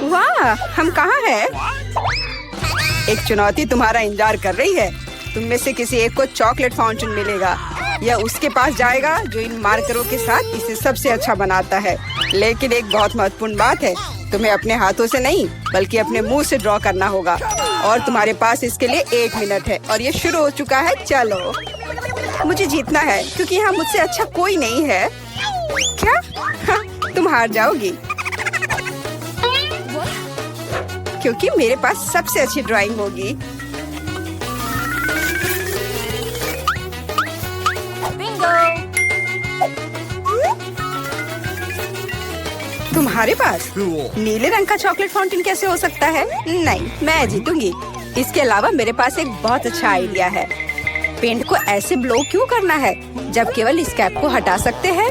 वाह, हम कहाँ हैं? एक चुनौती तुम्हारा इंतजार कर रही है। तुम में से किसी एक को चॉकलेट फाउंटेन मिलेगा। यह उसके पास जाएगा जो इन मार्करों के साथ इसे सबसे अच्छा बनाता है। लेकिन एक बहुत महत्वपूर्ण बात है, तुम्हें अपने हाथों से नहीं बल्कि अपने मुंह से ड्रॉ करना होगा। और तुम्हारे पास इसके लिए 1 मिनट है और ये शुरू हो चुका है। चलो, मुझे जीतना है क्योंकि यहाँ मुझसे अच्छा कोई नहीं है। क्या? हाँ, तुम हार जाओगी क्योंकि मेरे पास सबसे अच्छी ड्राइंग होगी। तुम्हारे पास नीले रंग का चॉकलेट फाउंटेन कैसे हो सकता है? नहीं, मैं जीतूंगी। इसके अलावा मेरे पास एक बहुत अच्छा आइडिया है। पेंट को ऐसे ब्लो क्यों करना है जब केवल इस कैप को हटा सकते हैं?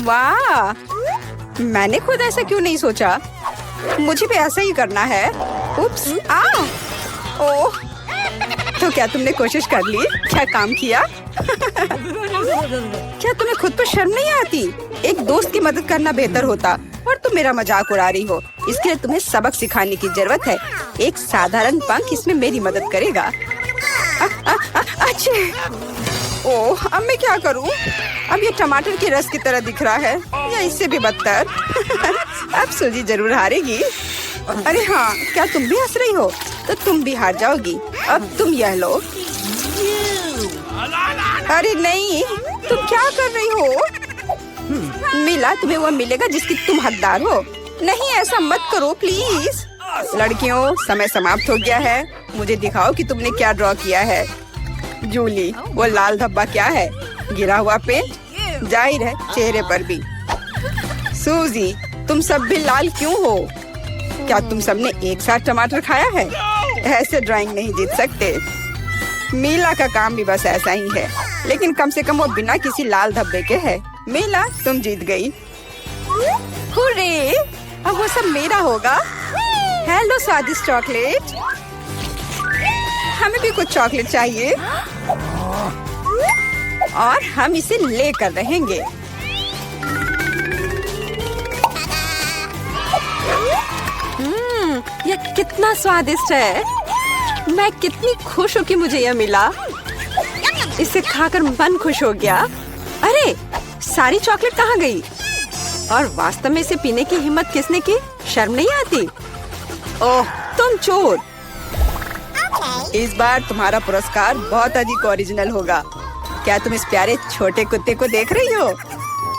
वाह, मैंने खुद ऐसा क्यों नहीं सोचा? मुझे भी ऐसा ही करना है। उप्स, ओह, तो क्या तुमने कोशिश कर ली? क्या काम किया? क्या तुम्हें खुद पर शर्म नहीं आती? एक दोस्त की मदद करना बेहतर होता और तुम मेरा मजाक उड़ा रही हो। इसके लिए तुम्हें सबक सिखाने की जरूरत है। एक साधारण पंख इसमें मेरी मदद करेगा। अच्छे, ओह, अब मैं क्या करूं? अब ये टमाटर के रस की तरह दिख रहा है या इससे भी बदतर। अब सूजी जरूर हारेगी। अरे हाँ, क्या तुम भी हंस रही हो? तो तुम भी हार जाओगी। अब तुम यह लो। अरे नहीं, तुम क्या कर रही हो? मिला तुम्हें वो मिलेगा जिसकी तुम हकदार हो। नहीं, ऐसा मत करो प्लीज। लड़कियों, समय समाप्त हो गया है। मुझे दिखाओ कि तुमने क्या ड्रॉ किया है। जूली, वो लाल धब्बा क्या है? गिरा हुआ पेंट? जाहिर है, चेहरे पर भी। सूजी, तुम सब भी लाल क्यों हो? क्या तुम सबने एक साथ टमाटर खाया है? ऐसे ड्राइंग नहीं जीत सकते। मीला का काम भी बस ऐसा ही है, लेकिन कम से कम वो बिना किसी लाल धब्बे के है। मीला, तुम जीत गई। हुर्रे! अब वो सब मेरा होगा। हेलो स्वादिष्ट चॉकलेट, हमें भी कुछ चॉकलेट चाहिए और हम इसे लेकर रहेंगे। यह कितना स्वादिष्ट है। मैं कितनी खुश हूँ कि मुझे यह मिला। इसे खाकर मन खुश हो गया। अरे, सारी चॉकलेट कहाँ गई? और वास्तव में इसे पीने की हिम्मत किसने की? शर्म नहीं आती? ओह, तुम चोर। इस बार तुम्हारा पुरस्कार बहुत अधिक ओरिजिनल होगा। क्या तुम इस प्यारे छोटे कुत्ते को देख रही हो?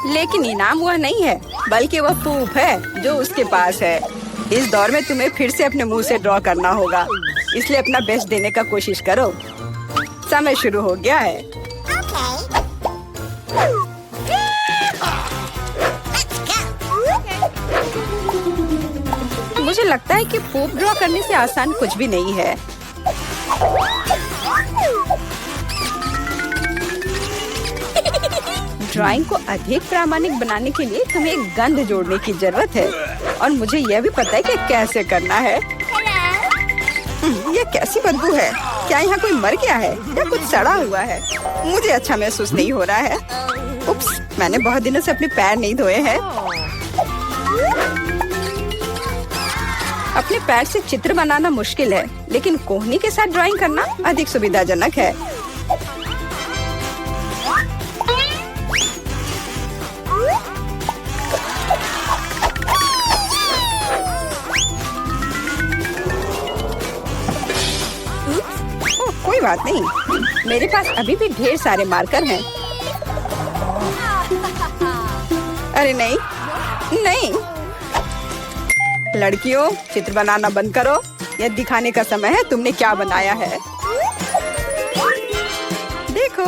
लेकिन इनाम वह नहीं है, बल्कि वह पूप है जो उसके पास है। इस दौर में तुम्हें फिर से अपने मुंह से ड्रॉ करना होगा, इसलिए अपना बेस्ट देने का कोशिश करो। समय शुरू हो गया है। मुझे लगता है कि पूप ड्रॉ करने से आसान कुछ भी नहीं है। ड्राइंग को अधिक प्रामाणिक बनाने के लिए तुम्हें एक गंध जोड़ने की जरूरत है और मुझे यह भी पता है कि कैसे करना है। यह कैसी बदबू है? क्या यहाँ कोई मर गया है या कुछ सड़ा हुआ है? मुझे अच्छा महसूस नहीं हो रहा है। उप्स, मैंने बहुत दिनों से अपने पैर नहीं धोए हैं। अपने पैर से चित्र बनाना मुश्किल है, लेकिन कोहनी के साथ ड्राइंग करना अधिक सुविधाजनक है। कोई बात नहीं, मेरे पास अभी भी ढेर सारे मार्कर हैं। अरे नहीं, नहीं। लड़कियों, चित्र बनाना बंद करो। यह दिखाने का समय है तुमने क्या बनाया है। देखो,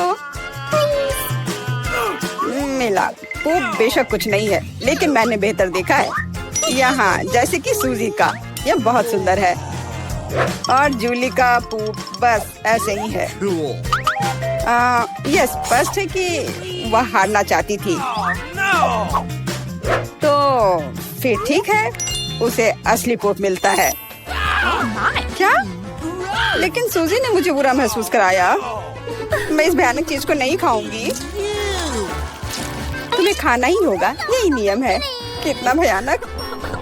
मिला। वो बेशक कुछ नहीं है, लेकिन मैंने बेहतर देखा है। यहाँ जैसे कि सूजी का, यह बहुत सुंदर है। और जूली का पूप बस ऐसे ही है। यह स्पष्ट है कि वह हारना चाहती थी। तो फिर ठीक है, उसे असली पूप मिलता है। क्या? लेकिन सूजी ने मुझे बुरा महसूस कराया। मैं इस भयानक चीज को नहीं खाऊंगी। तुम्हें खाना ही होगा, यही नियम है। कितना भयानक।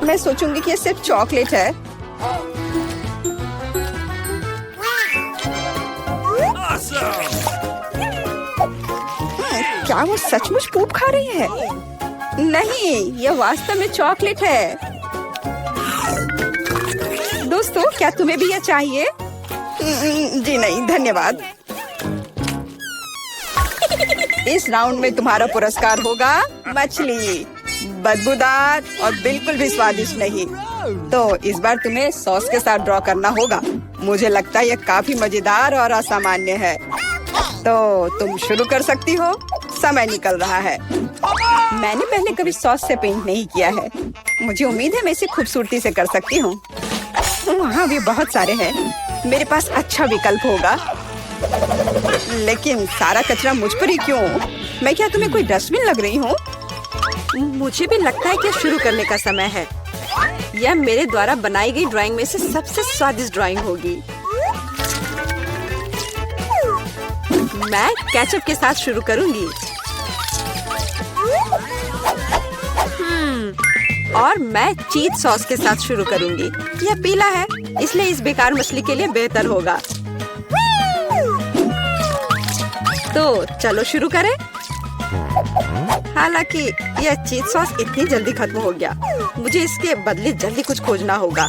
मैं सोचूंगी कि ये सिर्फ चॉकलेट है। क्या वो सचमुच पूप खा रही है? नहीं, ये वास्तव में चॉकलेट है। दोस्तों, क्या तुम्हें भी यह चाहिए? जी नहीं, धन्यवाद। इस राउंड में तुम्हारा पुरस्कार होगा मछली, बदबूदार और बिल्कुल भी स्वादिष्ट नहीं। तो इस बार तुम्हें सॉस के साथ ड्रॉ करना होगा। मुझे लगता है यह काफी मजेदार और असामान्य है। तो तुम शुरू कर सकती हो, समय निकल रहा है। मैंने पहले कभी सॉस से पेंट नहीं किया है। मुझे उम्मीद है मैं इसे खूबसूरती से कर सकती हूँ। वहाँ भी बहुत सारे हैं। मेरे पास अच्छा विकल्प होगा। लेकिन सारा कचरा मुझ पर ही क्यों? मैं क्या तुम्हें कोई डस्टबिन लग रही हूँ? मुझे भी लगता है कि शुरू करने का समय है। यह मेरे द्वारा बनाई गई ड्राइंग में से सबसे स्वादिष्ट ड्राइंग होगी। मैं केचप के साथ शुरू करूंगी। और मैं चीज सॉस के साथ शुरू करूंगी। यह पीला है, इसलिए इस बेकार मछली के लिए बेहतर होगा। तो चलो शुरू करें। हालांकि यह चीज सॉस इतनी जल्दी खत्म हो गया। मुझे इसके बदले जल्दी कुछ खोजना होगा।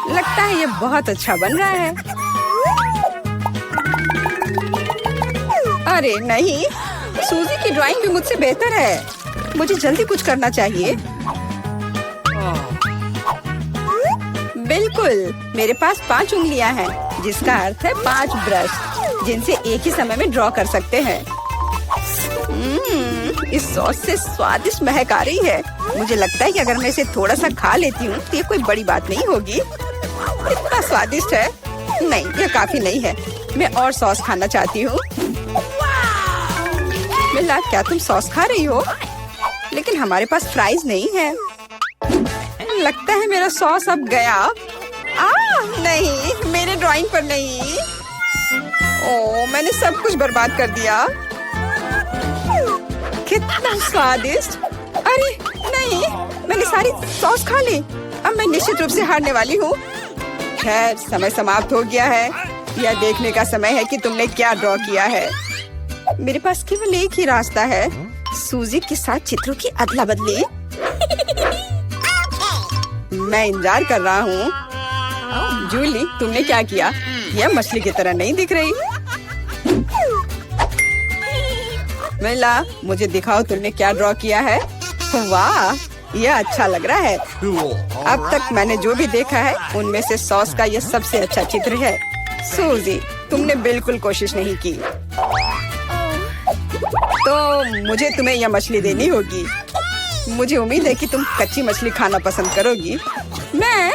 लगता है ये बहुत अच्छा बन रहा है। अरे नहीं, सूजी की ड्राइंग भी मुझसे बेहतर है। मुझे जल्दी कुछ करना चाहिए। बिल्कुल, मेरे पास 5 उंगलियां हैं, जिसका अर्थ है 5 ब्रश, जिनसे एक ही समय में ड्रॉ कर सकते हैं। इस सॉस से स्वादिष्ट महक आ रही है। मुझे लगता है कि अगर मैं इसे थोड़ा सा खा लेती हूँ तो ये कोई बड़ी बात नहीं होगी। इतना स्वादिष्ट है। नहीं, यह काफी नहीं है। मैं और सॉस खाना चाहती हूँ। मिला, क्या तुम सॉस खा रही हो? लेकिन हमारे पास फ्राइज नहीं है। लगता है मेरा सॉस अब गया। नहीं, मेरे ड्राइंग पर नहीं। ओह, मैंने सब कुछ बर्बाद कर दिया। कितना स्वादिष्ट। अरे नहीं, मैंने सारी सॉस खा ली। अब मैं निश्चित रूप से हारने वाली हूँ। खैर, समय समाप्त हो गया है। यह देखने का समय है कि तुमने क्या ड्रॉ किया है। मेरे पास केवल एक ही रास्ता है, सूजी के साथ चित्रों की अदला बदली। मैं इंतजार कर रहा हूँ। जूली, तुमने क्या किया? यह मछली की तरह नहीं दिख रही। मिला, मुझे दिखाओ तुमने क्या ड्रॉ किया है। वाह, यह अच्छा लग रहा है। अब तक मैंने जो भी देखा है उनमें से सॉस का यह सबसे अच्छा चित्र है। सूजी, तुमने बिल्कुल कोशिश नहीं की। तो मुझे तुम्हें यह मछली देनी होगी। मुझे उम्मीद है कि तुम कच्ची मछली खाना पसंद करोगी। मैं?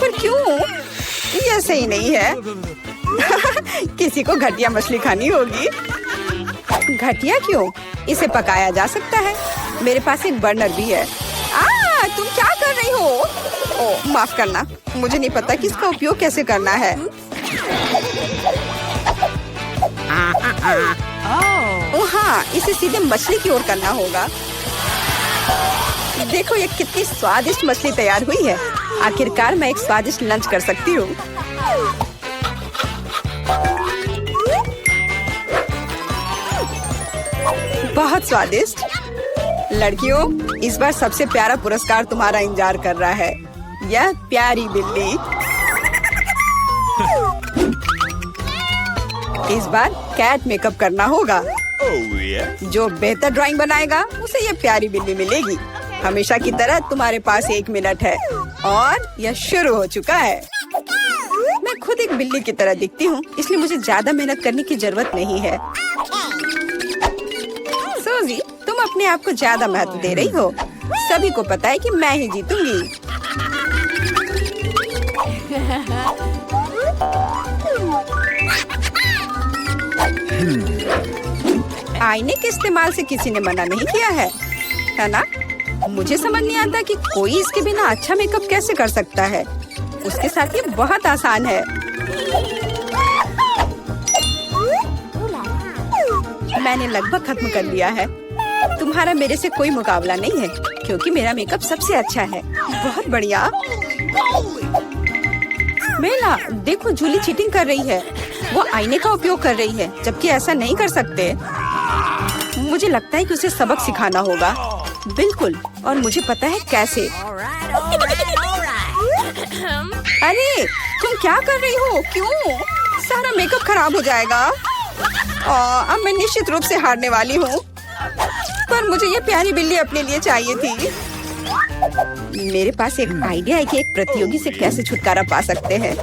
पर क्यों? यह सही नहीं है। किसी को घटिया मछली खानी होगी। घटिया क्यों? इसे पकाया जा सकता है। मेरे पास एक बर्नर भी है। तुम क्या कर रही हो? ओह, माफ करना, मुझे नहीं पता कि इसका उपयोग कैसे करना है। ओह हाँ, इसे सीधे मछली की ओर करना होगा। देखो ये कितनी स्वादिष्ट मछली तैयार हुई है। आखिरकार मैं एक स्वादिष्ट लंच कर सकती हूँ। बहुत स्वादिष्ट। लड़कियों, इस बार सबसे प्यारा पुरस्कार तुम्हारा इंतजार कर रहा है। यह प्यारी बिल्ली। इस बार कैट मेकअप करना होगा। जो बेहतर ड्राइंग बनाएगा उसे ये प्यारी बिल्ली मिलेगी। हमेशा की तरह तुम्हारे पास 1 मिनट है और यह शुरू हो चुका है। मैं खुद एक बिल्ली की तरह दिखती हूँ, इसलिए मुझे ज्यादा मेहनत करने की जरूरत नहीं है। सूजी, तुम अपने आप को ज्यादा महत्व दे रही हो। सभी को पता है कि मैं ही जीतूंगी। आईने के इस्तेमाल से किसी ने मना नहीं किया है ना? मुझे समझ नहीं आता कि कोई इसके बिना अच्छा मेकअप कैसे कर सकता है। उसके साथ ये बहुत आसान है। मैंने लगभग खत्म कर लिया है। तुम्हारा मेरे से कोई मुकाबला नहीं है क्योंकि मेरा मेकअप सबसे अच्छा है। बहुत बढ़िया। मेला, देखो जूली चीटिंग कर रही है। वो आईने का उपयोग कर रही है जबकि ऐसा नहीं कर सकते। मुझे लगता है कि उसे सबक सिखाना होगा। बिल्कुल, और मुझे पता है कैसे। अरे तुम क्या कर रही हो? क्यों? सारा मेकअप खराब हो जाएगा। अब मैं निश्चित रूप से हारने वाली हूँ। पर मुझे ये प्यारी बिल्ली अपने लिए चाहिए थी। मेरे पास एक आइडिया है कि एक प्रतियोगी से कैसे छुटकारा पा सकते हैं।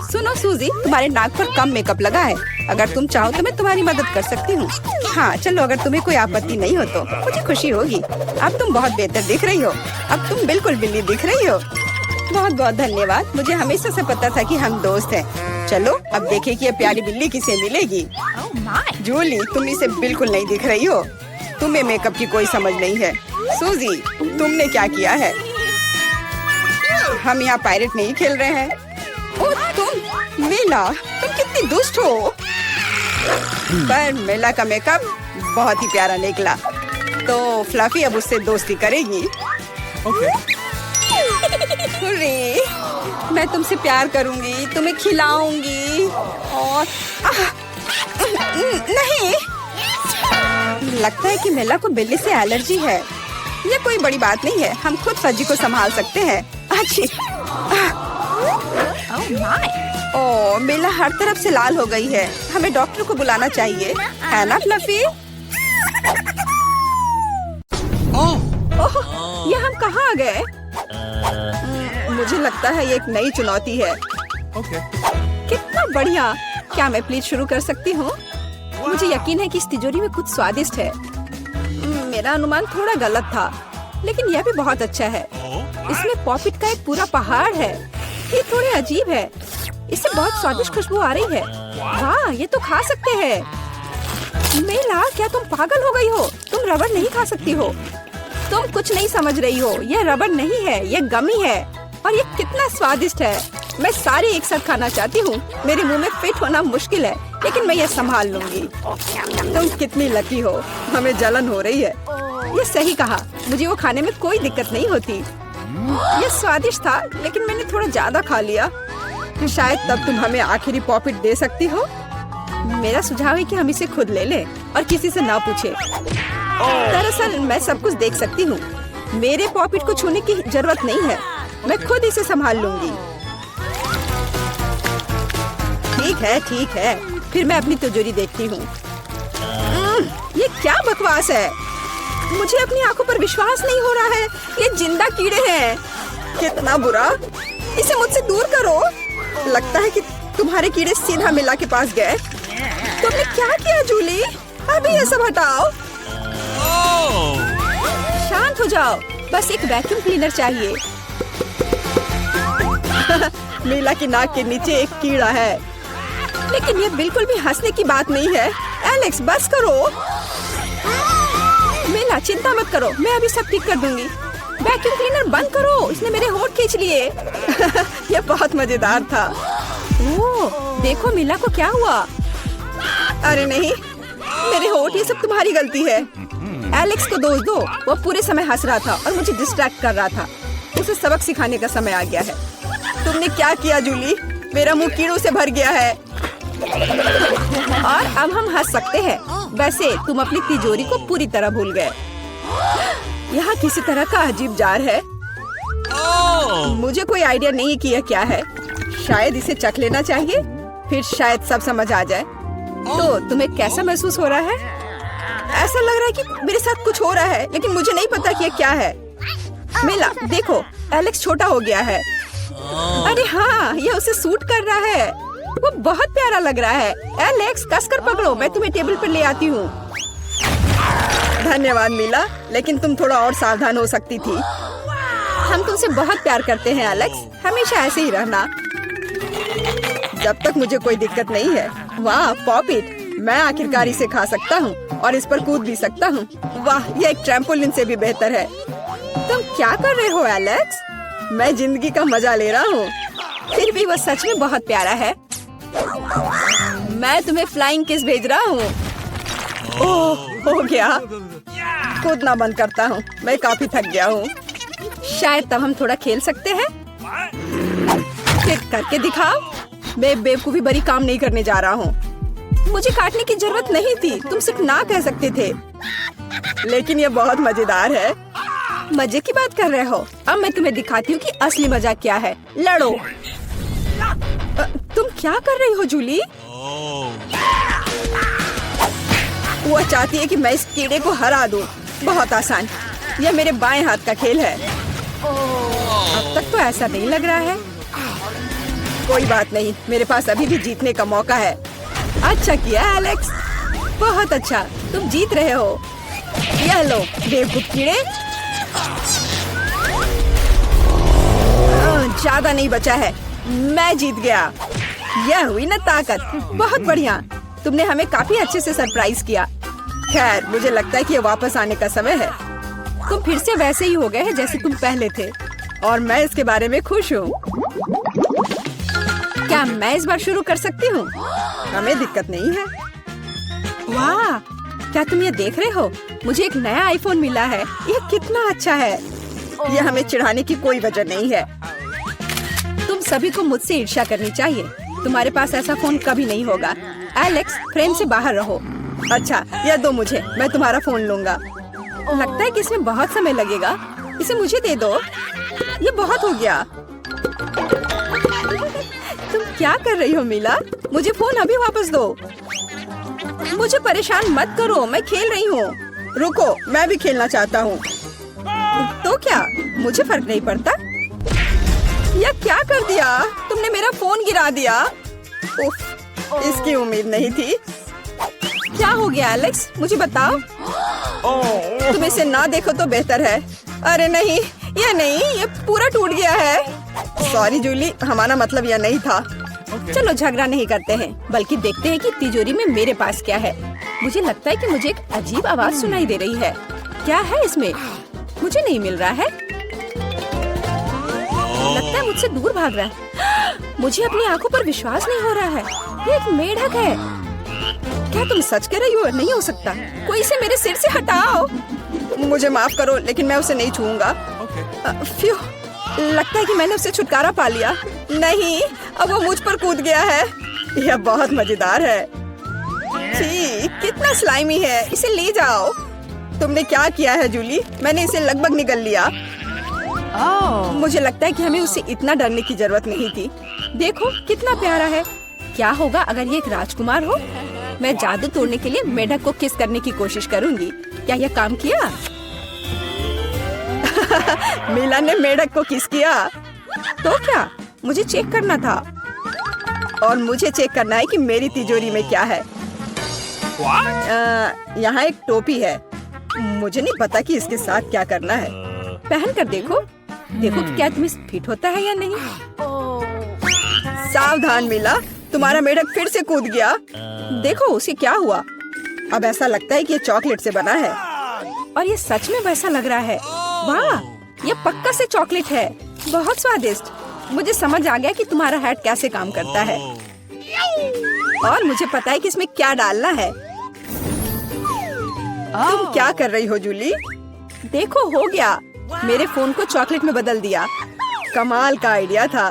सुनो सूजी, तुम्हारे नाक पर कम मेकअप लगा है। अगर तुम चाहो तो मैं तुम्हारी मदद कर सकती हूँ। हाँ चलो, अगर तुम्हें कोई आपत्ति नहीं हो तो मुझे खुशी होगी। अब तुम बहुत बेहतर दिख रही हो। अब तुम बिल्कुल बिल्ली दिख रही हो। बहुत बहुत धन्यवाद। मुझे हमेशा से पता था कि हम दोस्त हैं। चलो अब देखें कि ये प्यारी बिल्ली किसे मिलेगी। जूली, तुम इसे बिल्कुल नहीं दिख रही हो। तुम्हें मेकअप की कोई समझ नहीं है। सूजी, तुमने क्या किया है? हम यहाँ पायरेट नहीं खेल रहे हैं। ओह तुम, मेला, तुम कितनी दुष्ट हो। पर मेला का मेकअप बहुत ही प्यारा निकला। तो फ्लफी अब उससे दोस्ती करेगी। हुर्रे, मैं तुमसे प्यार करूंगी, तुम्हें खिलाऊंगी और नहीं, लगता है कि मेला को बिल्ली से एलर्जी है। ये कोई बड़ी बात नहीं है, हम खुद फज्जी को संभाल सकते हैं। अच्छी। ओह, मेला हर तरफ से लाल हो गई है। हमें डॉक्टर को बुलाना चाहिए, है ना फ्लफी? ओह, ये हम कहाँ आ गए? मुझे लगता है ये एक नई चुनौती है। कितना बढ़िया। क्या मैं प्लीज शुरू कर सकती हूँ? मुझे यकीन है कि इस तिजोरी में कुछ स्वादिष्ट है। मेरा अनुमान थोड़ा गलत था, लेकिन यह भी बहुत अच्छा है। इसमें पॉपिट का एक पूरा पहाड़ है। ये थोड़े अजीब है। इससे बहुत स्वादिष्ट खुशबू आ रही है। वाह, ये तो खा सकते हैं। मेला, क्या तुम पागल हो गई हो? तुम रबर नहीं खा सकती हो। तुम कुछ नहीं समझ रही हो। यह रबर नहीं है, यह गमी है। और ये कितना स्वादिष्ट है। मैं सारे एक साथ खाना चाहती हूँ। मेरे मुंह में फिट होना मुश्किल है, लेकिन मैं ये संभाल लूंगी। तुम कितनी लकी हो। हमें जलन हो रही है। ये सही कहा। मुझे वो खाने में कोई दिक्कत नहीं होती। ये स्वादिष्ट था, लेकिन मैंने थोड़ा ज्यादा खा लिया। शायद तब तुम हमें आखिरी पॉपिट दे सकती हो। मेरा सुझाव है कि हम इसे खुद ले लें और किसी से ना पूछे। दरअसल मैं सब कुछ देख सकती हूँ। मेरे पॉपिट को छूने की जरूरत नहीं है। मैं खुद इसे संभाल लूंगी। ठीक है। फिर मैं अपनी तिजोरी देखती हूँ। ये क्या बकवास है? मुझे अपनी आंखों पर विश्वास नहीं हो रहा है। ये जिंदा कीड़े हैं। कितना बुरा। इसे मुझसे दूर करो। लगता है कि तुम्हारे कीड़े सीधा मिला के पास गए। तुमने क्या किया जूली? अभी ये सब हटाओ। शांत हो जाओ। बस एक वैक्यूम क्लीनर चाहिए। मीला की नाक के नीचे एक कीड़ा है, लेकिन ये बिल्कुल भी हंसने की बात नहीं है। एलेक्स, बस करो। मीला, चिंता मत करो, मैं अभी सब ठीक कर दूंगी। वैक्यूम क्लीनर बंद करो, इसने मेरे होंठ खींच लिए। ये बहुत मजेदार था। ओह, देखो मीला को क्या हुआ। अरे नहीं, मेरे होंठ, ये सब तुम्हारी गलती है। एलेक्स को दोष दो। वो पूरे समय हंस रहा था और मुझे डिस्ट्रैक्ट कर रहा था। उसे सबक सिखाने का समय आ गया है। तुमने क्या किया जूली? मेरा मुंह कीड़ों से भर गया है। और अब हम हंस सकते हैं। वैसे तुम अपनी तिजोरी को पूरी तरह भूल गए। यहाँ किसी तरह का अजीब जार है। मुझे कोई आइडिया नहीं कि यह क्या है। शायद इसे चख लेना चाहिए, फिर शायद सब समझ आ जाए। तो तुम्हें कैसा महसूस हो रहा है? ऐसा लग रहा है कि मेरे साथ कुछ हो रहा है, लेकिन मुझे नहीं पता कि यह क्या है। मिला, देखो, एलेक्स छोटा हो गया है। अरे हाँ, यह उसे सूट कर रहा है। वो बहुत प्यारा लग रहा है। एलेक्स, कसकर पकड़ो, मैं तुम्हें टेबल पर ले आती हूँ। धन्यवाद मीला, लेकिन तुम थोड़ा और सावधान हो सकती थी। हम तुमसे बहुत प्यार करते हैं एलेक्स, हमेशा ऐसे ही रहना। जब तक मुझे कोई दिक्कत नहीं है। वाह पॉपिट, मैं आखिरकार इसे खा सकता हूँ और इस पर कूद भी सकता हूँ। वाह, यह एक ट्रैम्पोलिन से भी बेहतर है। तुम क्या कर रहे हो एलेक्स? मैं जिंदगी का मजा ले रहा हूँ। फिर भी वो सच में बहुत प्यारा है। मैं तुम्हें फ्लाइंग किस भेज रहा हूँ। ओह, हो गया। कूदना बंद करता हूँ, मैं काफी थक गया हूँ। शायद तब हम थोड़ा खेल सकते हैं। फिर करके दिखाओ। मैं बेवकूफी भरी काम नहीं करने जा रहा हूँ। मुझे काटने की जरूरत नहीं थी, तुम सिर्फ ना कह सकते थे। लेकिन ये बहुत मजेदार है। मजे की बात कर रहे हो? अब मैं तुम्हें दिखाती हूँ कि असली मजा क्या है। लड़ो। तुम क्या कर रही हो जूली? वो चाहती है कि मैं इस कीड़े को हरा दूं। बहुत आसान। यह मेरे बाएं हाथ का खेल है। अब तक तो ऐसा नहीं लग रहा है। कोई बात नहीं, मेरे पास अभी भी जीतने का मौका है। अच्छा किया एलेक्स, बहुत अच्छा। तुम जीत रहे हो। यह लो बेवकूफ कीड़े। ज्यादा नहीं बचा है, मैं जीत गया। यह हुई ना ताकत। बहुत बढ़िया, तुमने हमें काफी अच्छे से सरप्राइज किया। खैर, मुझे लगता है कि ये वापस आने का समय है। तुम फिर से वैसे ही हो गए हैं जैसे तुम पहले थे, और मैं इसके बारे में खुश हूँ। क्या मैं इस बार शुरू कर सकती हूँ? हमें दिक्कत नहीं है। वाह, क्या तुम ये देख रहे हो? मुझे एक नया आईफोन मिला है। यह कितना अच्छा है। यह हमें चिढ़ाने की कोई वजह नहीं है। तुम सभी को मुझसे ईर्ष्या करनी चाहिए। तुम्हारे पास ऐसा फोन कभी नहीं होगा। एलेक्स, फ्रेम से बाहर रहो। अच्छा, यह दो मुझे, मैं तुम्हारा फोन लूंगा। लगता है कि इसमें बहुत समय लगेगा। इसे मुझे दे दो। ये बहुत हो गया। तुम क्या कर रही हो मीला? मुझे फोन अभी वापस दो। मुझे परेशान मत करो, मैं खेल रही हूँ। रुको, मैं भी खेलना चाहता हूँ। तो क्या, मुझे फर्क नहीं पड़ता। यह क्या कर दिया? तुमने मेरा फोन गिरा दिया। उफ, इसकी उम्मीद नहीं थी। क्या हो गया एलेक्स, मुझे बताओ। तुम इसे ना देखो तो बेहतर है। अरे नहीं, ये पूरा टूट गया है। सॉरी जूली, हमारा मतलब यह नहीं था। चलो झगड़ा नहीं करते हैं, बल्कि देखते हैं कि तिजोरी में मेरे पास क्या है। मुझे लगता है कि मुझे एक अजीब आवाज सुनाई दे रही है। क्या है इसमें? मुझे नहीं मिल रहा है। लगता है मुझसे दूर भाग रहा है। मुझे अपनी आंखों पर विश्वास नहीं हो रहा है। ये एक मेढक है। क्या तुम सच कह रही हो? नहीं हो सकता। कोई इसे मेरे सिर से हटाओ। मुझे माफ करो, लेकिन मैं उसे नहीं छूऊंगा। फ्यू, लगता है कि मैंने उससे छुटकारा पा लिया। नहीं, अब वो मुझ पर कूद गया है। यह बहुत मजेदार है। छी, कितना स्लाइमी है। इसे ले जाओ। तुमने क्या किया है जूली? मैंने इसे लगभग निगल लिया। मुझे लगता है कि हमें उससे इतना डरने की जरूरत नहीं थी। देखो कितना प्यारा है। क्या होगा अगर ये एक राजकुमार हो? मैं जादू तोड़ने के लिए मेढक को किस करने की कोशिश करूंगी। क्या यह काम किया? मीला ने मेढक को किस किया। तो क्या, मुझे चेक करना था। और मुझे चेक करना है कि मेरी तिजोरी में क्या है। यहाँ एक टोपी है। मुझे नहीं पता कि इसके साथ क्या करना है। पहन कर देखो कि क्या तुम्हें फिट होता है या नहीं। सावधान मीला, तुम्हारा मेढक फिर से कूद गया। देखो उसे क्या हुआ। अब ऐसा लगता है कि ये चॉकलेट से बना है, और ये सच में वैसा लग रहा है। वाह, ये पक्का से चॉकलेट है। बहुत स्वादिष्ट। मुझे समझ आ गया कि तुम्हारा हैट कैसे काम करता है, और मुझे पता है कि इसमें क्या डालना है। तुम क्या कर रही हो जूली? देखो, हो गया। मेरे फोन को चॉकलेट में बदल दिया। कमाल का आइडिया था।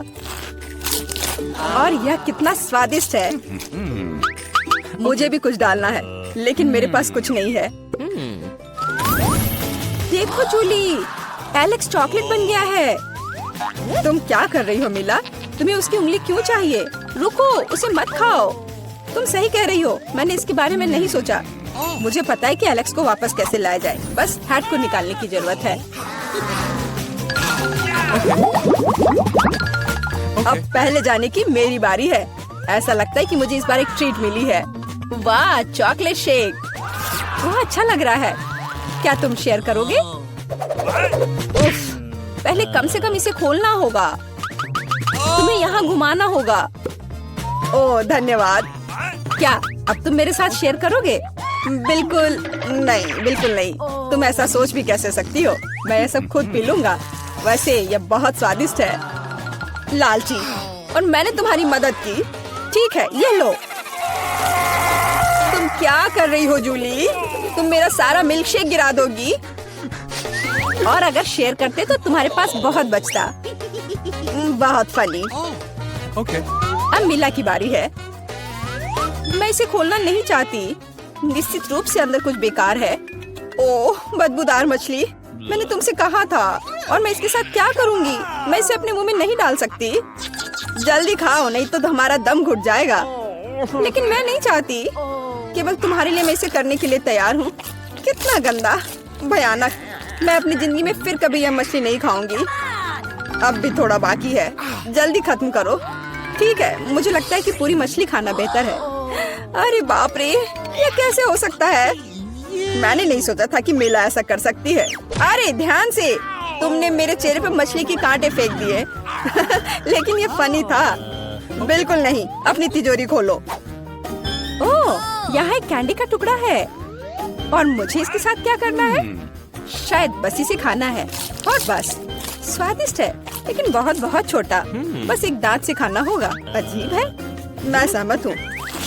और यह कितना स्वादिष्ट है। मुझे भी कुछ डालना है, लेकिन मेरे पास कुछ नहीं है। देखो जूली, एलेक्स चॉकलेट बन गया है। तुम क्या कर रही हो मीला? तुम्हें उसकी उंगली क्यों चाहिए? रुको, उसे मत खाओ। तुम सही कह रही हो, मैंने इसके बारे में नहीं सोचा। मुझे पता है कि एलेक्स को वापस कैसे लाया जाए। बस हैट को निकालने की जरूरत है। अब पहले जाने की मेरी बारी है। ऐसा लगता है कि मुझे इस बार एक ट्रीट मिली है। वाह, चॉकलेट शेक। वह अच्छा लग रहा है। क्या तुम शेयर करोगे? उफ, पहले कम से कम इसे खोलना होगा। तुम्हें यहाँ घुमाना होगा। ओह धन्यवाद। क्या अब तुम मेरे साथ शेयर करोगे? बिल्कुल नहीं, बिल्कुल नहीं। तुम ऐसा सोच भी कैसे सकती हो? मैं ये सब खुद पी लूंगा। वैसे ये बहुत स्वादिष्ट है। लालची, और मैंने तुम्हारी मदद की। ठीक है, ये लो। तुम क्या कर रही हो जूली? तुम मेरा सारा मिल्क शेक गिरा दोगी। और अगर शेयर करते तो तुम्हारे पास बहुत बचता। बहुत फनी। Okay. अब मिला की बारी है। मैं इसे खोलना नहीं चाहती। निश्चित रूप से अंदर कुछ बेकार है। ओह, बदबूदार मछली। मैंने तुमसे कहा था। और मैं इसके साथ क्या करूंगी? मैं इसे अपने मुंह में नहीं डाल सकती। जल्दी खाओ, नहीं तो हमारा दम घुट जाएगा। लेकिन मैं नहीं चाहती। केवल तुम्हारे लिए मैं इसे करने के लिए तैयार हूँ। कितना गंदा, भयानक। मैं अपनी जिंदगी में फिर कभी यह मछली नहीं खाऊंगी। अब भी थोड़ा बाकी है। जल्दी खत्म करो। ठीक है, मुझे लगता है कि पूरी मछली खाना बेहतर है। अरे बाप रे, ये कैसे हो सकता है? मैंने नहीं सोचा था कि मेला ऐसा कर सकती है। अरे ध्यान से, तुमने मेरे चेहरे पे मछली के कांटे फेंक दिए। लेकिन ये फनी था। बिल्कुल नहीं, अपनी तिजोरी खोलो। ओह, यहाँ एक कैंडी का टुकड़ा है। और मुझे इसके साथ क्या करना है? शायद बस इसे खाना है। और बस, स्वादिष्ट है लेकिन बहुत बहुत छोटा। बस एक दांत से खाना होगा। अजीब है। मैं सहमत हूँ।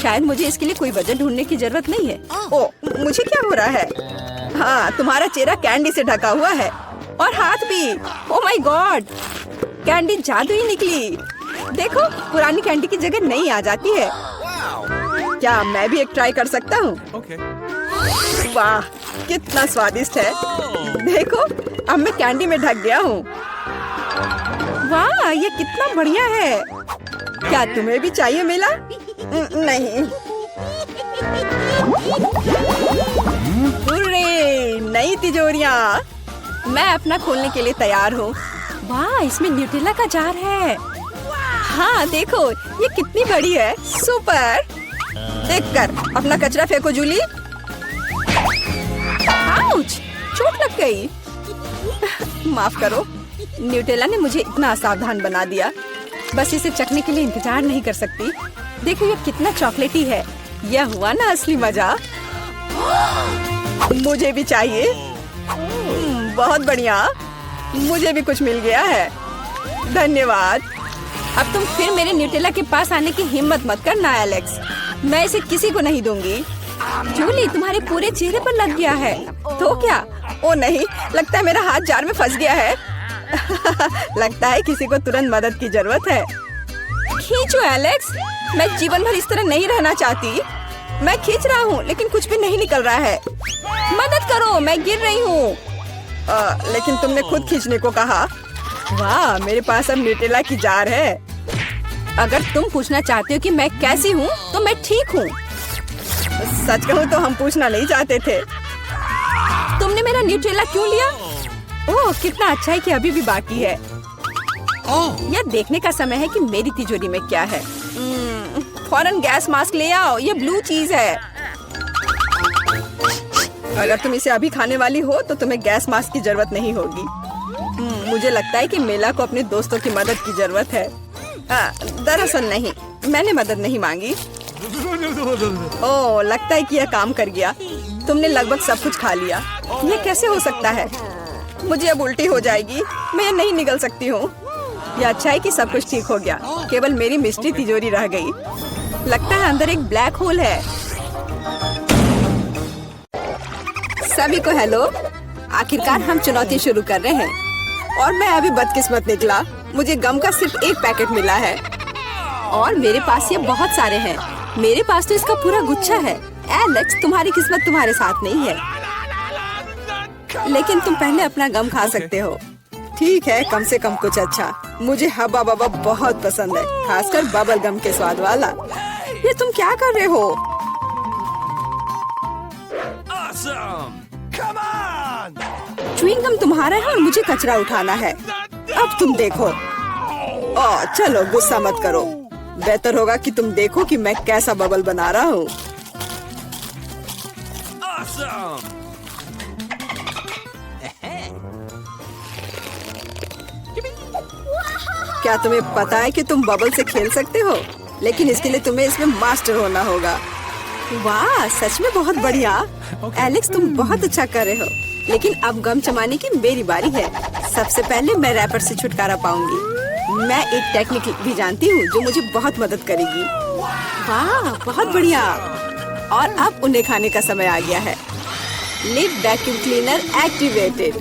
शायद मुझे इसके लिए कोई वजह ढूंढने की जरूरत नहीं है। ओह, मुझे क्या हो रहा है? हाँ, तुम्हारा चेहरा कैंडी से ढका हुआ है। और हाथ भी। ओह माय गॉड, कैंडी जादुई निकली। देखो, पुरानी कैंडी की जगह नई आ जाती है। क्या मैं भी एक ट्राई कर सकता हूँ? Okay. वाह, कितना स्वादिष्ट है। देखो, अब मैं कैंडी में ढक गया हूँ। वाह, ये कितना बढ़िया है। क्या तुम्हें भी चाहिए मिला? नहीं। हुर्रे, नई तिजोरियां। मैं अपना खोलने के लिए तैयार हूँ। वाह, इसमें न्यूटेला का जार है। हाँ देखो, ये कितनी बड़ी है। सुपर। देखकर अपना कचरा फेंको जूली। आउच, चोट लग गई। माफ करो, न्यूटेला ने मुझे इतना असावधान बना दिया। बस इसे चखने के लिए इंतजार नहीं कर सकती। देखो, ये कितना चॉकलेटी है। यह हुआ ना असली मजा। मुझे भी चाहिए। बहुत बढ़िया, मुझे भी कुछ मिल गया है। धन्यवाद। अब तुम फिर मेरे न्यूटेला के पास आने की हिम्मत मत करना एलेक्स। मैं इसे किसी को नहीं दूंगी। जूली, तुम्हारे पूरे चेहरे पर लग गया है। तो क्या? ओ नहीं, लगता है मेरा हाथ जार में फंस गया है। लगता है किसी को तुरंत मदद की जरूरत है। खींचो एलेक्स, मैं जीवन भर इस तरह नहीं रहना चाहती। मैं खींच रहा हूँ लेकिन कुछ भी नहीं निकल रहा है। मदद करो, मैं गिर रही हूँ। लेकिन तुमने खुद खींचने को कहा। वाह, मेरे पास अब न्यूटेला की जार है। अगर तुम पूछना चाहते हो कि मैं कैसी हूँ, तो मैं ठीक हूँ। सच कहूँ तो हम पूछना नहीं चाहते थे। तुमने मेरा न्यूटेला क्यों लिया? ओह, कितना अच्छा है कि अभी भी बाकी है। यह देखने का समय है कि मेरी तिजोरी में क्या है। फौरन गैस मास्क ले आओ, ये ब्लू चीज है। अगर तुम इसे अभी खाने वाली हो तो तुम्हें गैस मास्क की जरूरत नहीं होगी। मुझे लगता है कि मेला को अपने दोस्तों की मदद की जरूरत है। दरअसल नहीं, मैंने मदद नहीं मांगी। ओह, लगता है कि यह काम कर गया। तुमने लगभग सब कुछ खा लिया। ये कैसे हो सकता है? मुझे अब उल्टी हो जाएगी। मैं नहीं निकल सकती हूँ। यह अच्छा है कि सब कुछ ठीक हो गया। केवल मेरी मिस्ट्री तिजोरी रह गई। लगता है अंदर एक ब्लैक होल है। सभी को हेलो। आखिरकार हम चुनौती शुरू कर रहे हैं। और मैं अभी बदकिस्मत निकला। मुझे गम का सिर्फ एक पैकेट मिला है। और मेरे पास ये बहुत सारे हैं। मेरे पास तो इसका पूरा गुच्छा है। एलेक्स, तुम्हारी किस्मत तुम्हारे साथ नहीं है। लेकिन तुम पहले अपना गम खा सकते हो। ठीक है, कम से कम कुछ अच्छा। मुझे हब्बा बब्बा बहुत पसंद है, खासकर बबल गम के स्वाद वाला। ये तुम क्या कर रहे हो? च्युइंग गम तुम्हारा है और मुझे कचरा उठाना है। अब तुम देखो। चलो गुस्सा मत करो। बेहतर होगा कि तुम देखो कि मैं कैसा बबल बना रहा हूँ। क्या तुम्हें पता है कि तुम बबल से खेल सकते हो? लेकिन इसके लिए तुम्हें इसमें मास्टर होना होगा। वाह, सच में बहुत बढ़िया। एलेक्स, तुम बहुत अच्छा कर रहे हो। लेकिन अब गम चबाने की मेरी बारी है। सबसे पहले मैं रैपर से छुटकारा पाऊंगी। मैं एक टेक्निक भी जानती हूँ जो मुझे बहुत मदद करेगी। वाह, बहुत बढ़िया। और अब उन्हें खाने का समय आ गया है। Lid vacuum cleaner activated.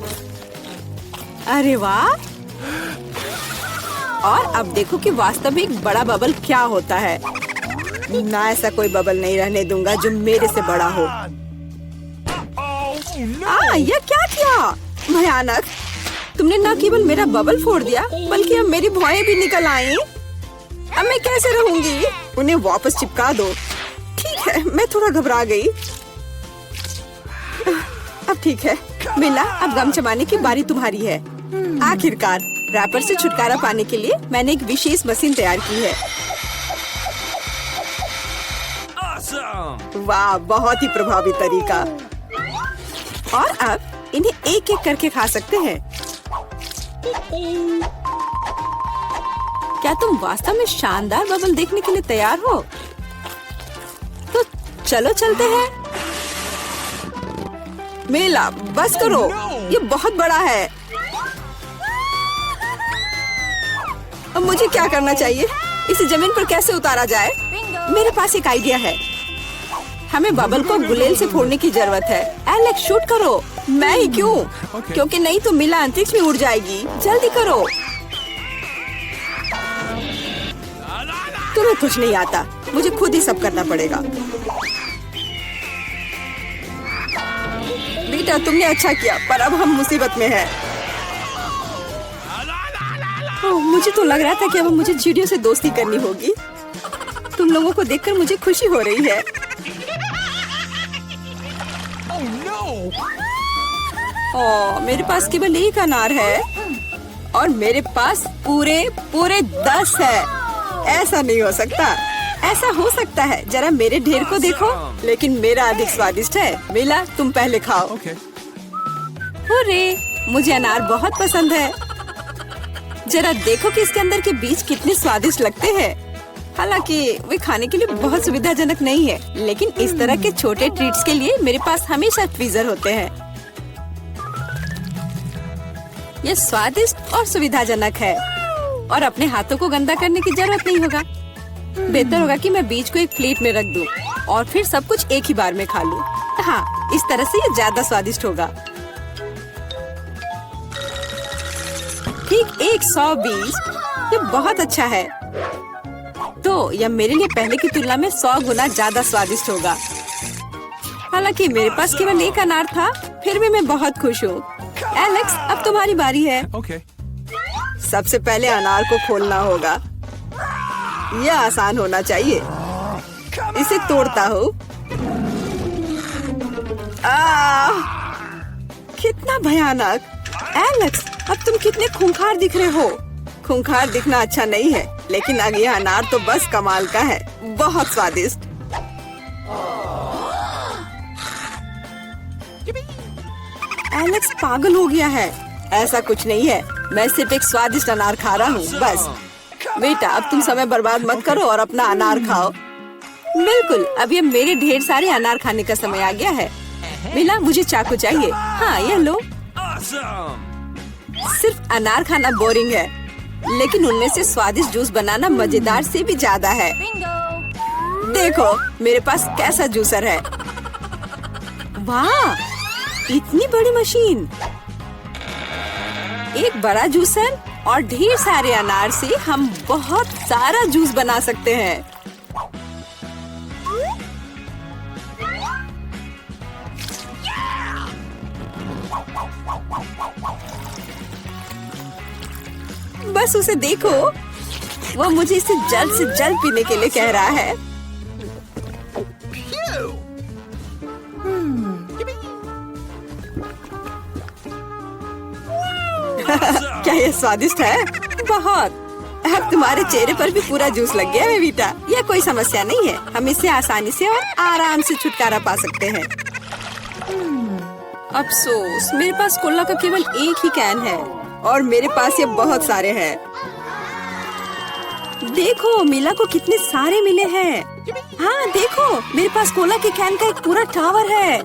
अरे वाह। और अब देखो कि वास्तव में एक बड़ा बबल क्या होता है। ना, ऐसा कोई बबल नहीं रहने दूंगा जो मेरे से बड़ा हो। यह क्या किया? भयानक। तुमने न केवल मेरा बबल फोड़ दिया बल्कि अब मेरी भौएं भी निकल आई। अब मैं कैसे रहूंगी? उन्हें वापस चिपका दो। ठीक है, मैं थोड़ा घबरा गई। अब ठीक है मिला, अब गम चबाने की बारी तुम्हारी है। आखिरकार रैपर से छुटकारा पाने के लिए मैंने एक विशेष मशीन तैयार की है। वाह, बहुत ही प्रभावी तरीका। और अब इन्हें एक एक करके खा सकते हैं। क्या तुम वास्तव में शानदार बबल देखने के लिए तैयार हो? तो चलो चलते हैं। मेला, बस करो, ये बहुत बड़ा है। अब मुझे क्या करना चाहिए? इसे जमीन पर कैसे उतारा जाए? मेरे पास एक आइडिया है। हमें बबल को गुलेल से फोड़ने की जरूरत है। एलेक्स, शूट करो। मैं ही क्यों? क्योंकि नहीं तो मिला अंतरिक्ष में उड़ जाएगी। जल्दी करो। तुम्हें कुछ नहीं आता, मुझे खुद ही सब करना पड़ेगा। बेटा, तुमने अच्छा किया, पर अब हम मुसीबत में हैं। मुझे तो लग रहा था कि अब मुझे चिड़ियों से दोस्ती करनी होगी। तुम लोगों को देखकर मुझे खुशी हो रही है। मेरे पास केवल एक अनार है और मेरे पास पूरे 10 है। ऐसा नहीं हो सकता। ऐसा हो सकता है, जरा मेरे ढेर को देखो, लेकिन मेरा अधिक स्वादिष्ट है। मिला, तुम पहले खाओ। मुझे अनार बहुत पसंद है। जरा देखो कि इसके अंदर के बीज कितने स्वादिष्ट लगते हैं। हालांकि वे खाने के लिए बहुत सुविधाजनक नहीं है, लेकिन इस तरह के छोटे ट्रीट्स के लिए मेरे पास हमेशा ट्वीजर होते हैं। ये स्वादिष्ट और सुविधाजनक है और अपने हाथों को गंदा करने की जरूरत नहीं होगा। बेहतर होगा कि मैं बीज को एक प्लेट में रख दूं और फिर सब कुछ एक ही बार में खा लूं। हाँ, इस तरह से ये ज्यादा स्वादिष्ट होगा। ठीक 100 बीज, ये बहुत अच्छा है। तो यह मेरे लिए पहले की तुलना में 100 गुना ज्यादा स्वादिष्ट होगा। हालांकि मेरे पास केवल एक अनार था, फिर भी मैं बहुत खुश हूँ। एलेक्स, अब तुम्हारी बारी है। सबसे पहले अनार को खोलना होगा। यह आसान होना चाहिए। इसे तोड़ता हूँ। कितना भयानक। एलेक्स, अब तुम कितने खूंखार दिख रहे हो। खूंखार दिखना अच्छा नहीं है, लेकिन अब यह अनार तो बस कमाल का है। बहुत स्वादिष्ट। एलेक्स पागल हो गया है। ऐसा कुछ नहीं है, मैं सिर्फ एक स्वादिष्ट अनार खा रहा हूँ, बस। बेटा, अब तुम समय बर्बाद मत करो और अपना अनार खाओ। बिल्कुल, अब ये मेरे ढेर सारे अनार खाने का समय आ गया है। मिला, मुझे चाकू चाहिए। हाँ, यह लो। सिर्फ अनार खाना बोरिंग है, लेकिन उनमें से स्वादिष्ट जूस बनाना मजेदार से भी ज्यादा है। देखो मेरे पास कैसा जूसर है। वाह, इतनी बड़ी मशीन। एक बड़ा जूसर और ढेर सारे अनार से हम बहुत सारा जूस बना सकते हैं। बस उसे देखो, वो मुझे इसे जल्द से जल्द पीने के लिए कह रहा है। क्या ये स्वादिष्ट है? बहुत। अब तुम्हारे चेहरे पर भी पूरा जूस लग गया है बेटा। यह कोई समस्या नहीं है, हम इससे आसानी से और आराम से छुटकारा पा सकते हैं। अफसोस, मेरे पास कोला का केवल एक ही कैन है और मेरे पास ये बहुत सारे हैं। देखो मिला को कितने सारे मिले हैं। हाँ देखो, मेरे पास कोला के कैन का एक पूरा टावर है।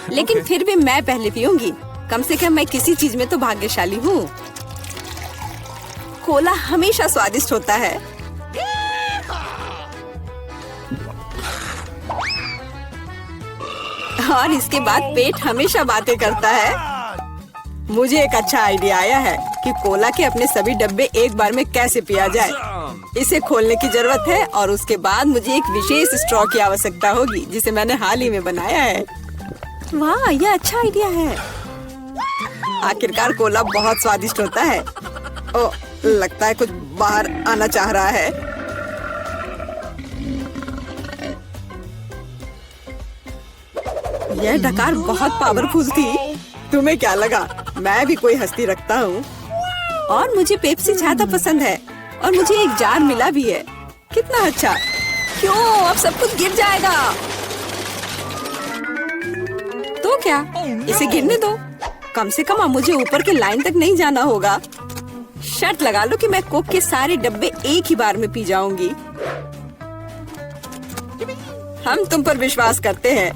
लेकिन फिर भी मैं पहले पीऊंगी। कम से कम मैं किसी चीज में तो भाग्यशाली हूँ। कोला हमेशा स्वादिष्ट होता है। और इसके बाद पेट हमेशा बातें करता है। मुझे एक अच्छा आइडिया आया है कि कोला के अपने सभी डब्बे एक बार में कैसे पिया जाए। इसे खोलने की जरूरत है और उसके बाद मुझे एक विशेष स्ट्रॉ की आवश्यकता होगी जिसे मैंने हाल ही में बनाया है। वाह, यह अच्छा आइडिया है। आखिरकार कोला बहुत स्वादिष्ट होता है। ओ, लगता है कुछ बाहर आना चाह रहा है। यह डकार बहुत पावरफुल थी। तुम्हें क्या लगा मैं भी कोई हस्ती रखता हूँ? और मुझे पेप्सी ज्यादा पसंद है और मुझे एक जार मिला भी है। कितना अच्छा। क्यों, अब सब कुछ गिर जाएगा। तो क्या, इसे गिरने दो। कम से कम अब मुझे ऊपर के लाइन तक नहीं जाना होगा। शर्त लगा लो कि मैं कोक के सारे डब्बे एक ही बार में पी जाऊंगी। हम तुम पर विश्वास करते हैं।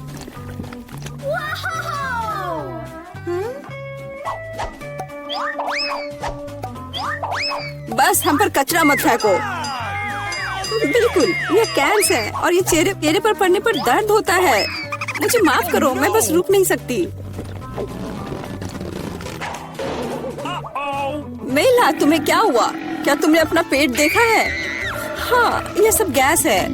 बस हम पर कचरा मत फेंको। बिल्कुल, ये कैंस है और ये चेहरे पर पड़ने पर दर्द होता है। मुझे माफ करो, मैं बस रुक नहीं सकती। मेला, तुम्हें क्या हुआ? क्या तुमने अपना पेट देखा है? हाँ, ये सब गैस है।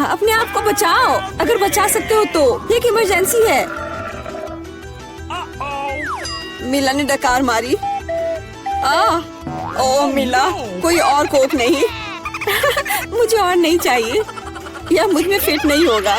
अपने आप को बचाओ, अगर बचा सकते हो तो। ये एक इमरजेंसी है। मिला ने डकार मारी। ओ मिला, कोई और कोक नहीं? मुझे और नहीं चाहिए, यह मुझ में फिट नहीं होगा।